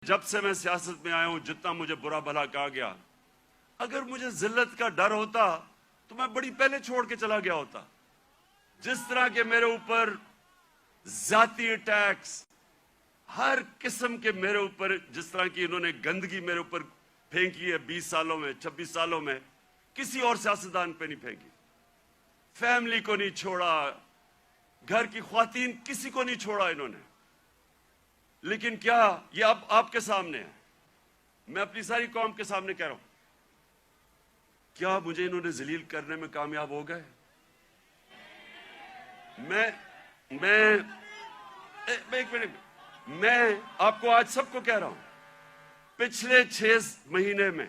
جب سے میں سیاست میں آیا ہوں جتنا مجھے برا بھلا کہا گیا، اگر مجھے ذلت کا ڈر ہوتا تو میں بڑی پہلے چھوڑ کے چلا گیا ہوتا۔ جس طرح کے میرے اوپر ذاتی اٹیکس، ہر قسم کے میرے اوپر جس طرح کی انہوں نے گندگی میرے اوپر پھینکی ہے 20 سالوں میں 26 سالوں میں، کسی اور سیاستدان پہ نہیں پھینکی۔ فیملی کو نہیں چھوڑا، گھر کی خواتین کسی کو نہیں چھوڑا انہوں نے۔ لیکن کیا یہ اب آپ کے سامنے ہے، میں اپنی ساری قوم کے سامنے کہہ رہا ہوں، کیا مجھے انہوں نے ذلیل کرنے میں کامیاب ہو گئے؟ ایک منٹ، میں آپ کو آج سب کو کہہ رہا ہوں، پچھلے 6 مہینے میں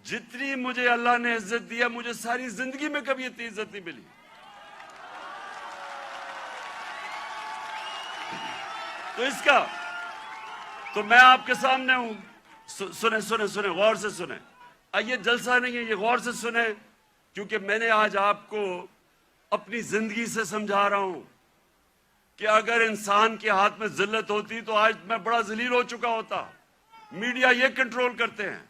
جتنی مجھے اللہ نے عزت دیا، مجھے ساری زندگی میں کبھی اتنی عزت نہیں ملی۔ تو اس کا تو میں آپ کے سامنے ہوں، سنیں غور سے سنیں۔ یہ جلسہ نہیں ہے، یہ غور سے سنیں، کیونکہ میں نے آج آپ کو اپنی زندگی سے سمجھا رہا ہوں کہ اگر انسان کے ہاتھ میں ذلت ہوتی تو آج میں بڑا ذلیل ہو چکا ہوتا۔ میڈیا یہ کنٹرول کرتے ہیں،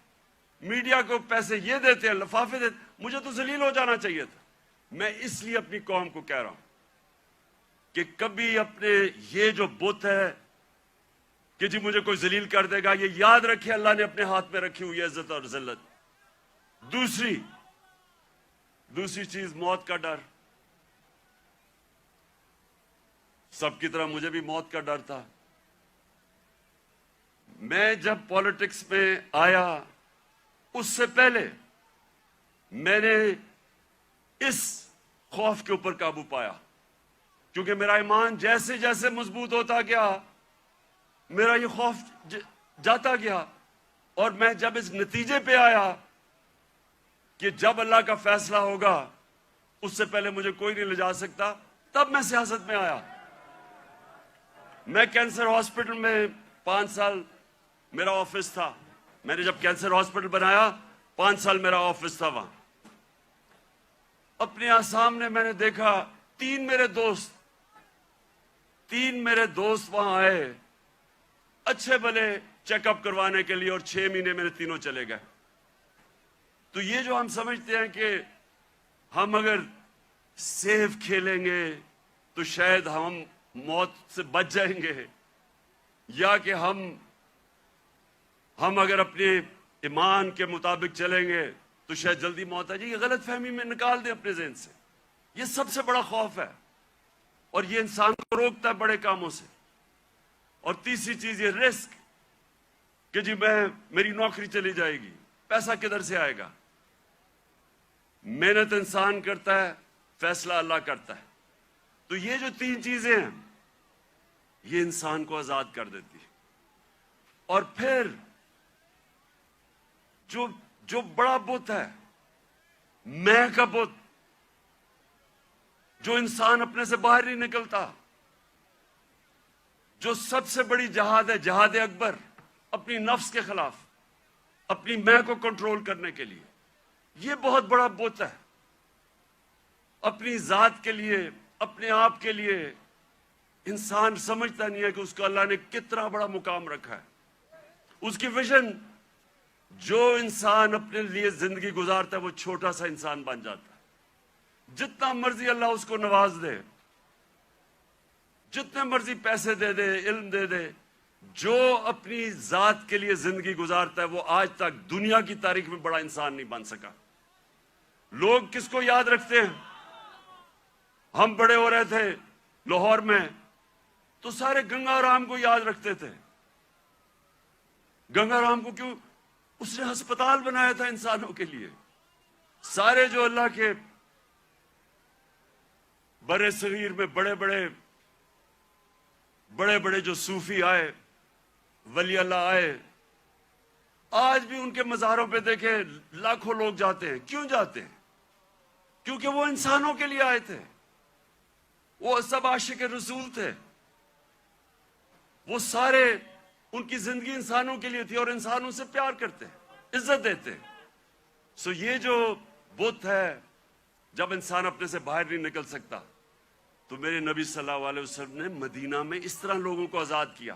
میڈیا کو پیسے یہ دیتے ہیں، لفافے دیتے ہیں، مجھے تو ذلیل ہو جانا چاہیے تھا۔ میں اس لیے اپنی قوم کو کہہ رہا ہوں کہ کبھی اپنے یہ جو بت ہے کہ جی مجھے کوئی ذلیل کر دے گا، یہ یاد رکھے اللہ نے اپنے ہاتھ میں رکھی ہوئی عزت اور ذلت۔ دوسری چیز موت کا ڈر۔ سب کی طرح مجھے بھی موت کا ڈر تھا۔ میں جب پالیٹکس میں آیا اس سے پہلے میں نے اس خوف کے اوپر قابو پایا، کیونکہ میرا ایمان جیسے جیسے مضبوط ہوتا گیا میرا یہ خوف جاتا گیا، اور میں جب اس نتیجے پہ آیا کہ جب اللہ کا فیصلہ ہوگا اس سے پہلے مجھے کوئی نہیں لے جا سکتا، تب میں سیاست میں آیا۔ میں کینسر ہاسپٹل میں 5 سال میرا آفس تھا۔ میں نے جب کینسر ہاسپٹل بنایا 5 سال میرا آفس تھا وہاں۔ اپنے سامنے میں نے دیکھا 3 میرے دوست وہاں آئے اچھے بھلے چیک اپ کروانے کے لیے، اور 6 مہینے میرے تینوں چلے گئے۔ تو یہ جو ہم سمجھتے ہیں کہ ہم اگر سیف کھیلیں گے تو شاید ہم موت سے بچ جائیں گے، یا کہ ہم اگر اپنے ایمان کے مطابق چلیں گے تو شاید جلدی موت آ جائے، یہ غلط فہمی میں نکال دیں اپنے ذہن سے۔ یہ سب سے بڑا خوف ہے، اور یہ انسان کو روکتا ہے بڑے کاموں سے۔ اور تیسری چیز یہ رسک کہ جی میری نوکری چلی جائے گی، پیسہ کدھر سے آئے گا؟ محنت انسان کرتا ہے، فیصلہ اللہ کرتا ہے۔ تو یہ جو 3 چیزیں ہیں یہ انسان کو آزاد کر دیتی ہے۔ اور پھر جو بڑا بت ہے، میں کا بت، جو انسان اپنے سے باہر نہیں نکلتا، جو سب سے بڑی جہاد ہے، جہاد اکبر، اپنی نفس کے خلاف، اپنی میں کو کنٹرول کرنے کے لیے، یہ بہت بڑا بت ہے۔ اپنی ذات کے لیے، اپنے آپ کے لیے انسان سمجھتا نہیں ہے کہ اس کو اللہ نے کتنا بڑا مقام رکھا ہے۔ اس کی ویژن، جو انسان اپنے لیے زندگی گزارتا ہے وہ چھوٹا سا انسان بن جاتا ہے۔ جتنا مرضی اللہ اس کو نواز دے، جتنے مرضی پیسے دے دے، علم دے دے، جو اپنی ذات کے لیے زندگی گزارتا ہے وہ آج تک دنیا کی تاریخ میں بڑا انسان نہیں بن سکا۔ لوگ کس کو یاد رکھتے ہیں؟ ہم بڑے ہو رہے تھے لاہور میں تو سارے گنگا رام کو یاد رکھتے تھے۔ گنگا رام کو کیوں؟ اس نے ہسپتال بنایا تھا انسانوں کے لیے۔ سارے جو اللہ کے برے صغیر میں بڑے بڑے جو صوفی آئے، ولی اللہ آئے، آج بھی ان کے مزاروں پہ دیکھیں لاکھوں لوگ جاتے ہیں۔ کیوں جاتے ہیں؟ کیونکہ وہ انسانوں کے لیے آئے تھے، وہ سب عاشق رسول تھے، وہ سارے ان کی زندگی انسانوں کے لیے تھی، اور انسانوں سے پیار کرتے، عزت دیتے۔ سو یہ جو بت ہے، جب انسان اپنے سے باہر نہیں نکل سکتا، تو میرے نبی صلی اللہ علیہ وسلم نے مدینہ میں اس طرح لوگوں کو آزاد کیا۔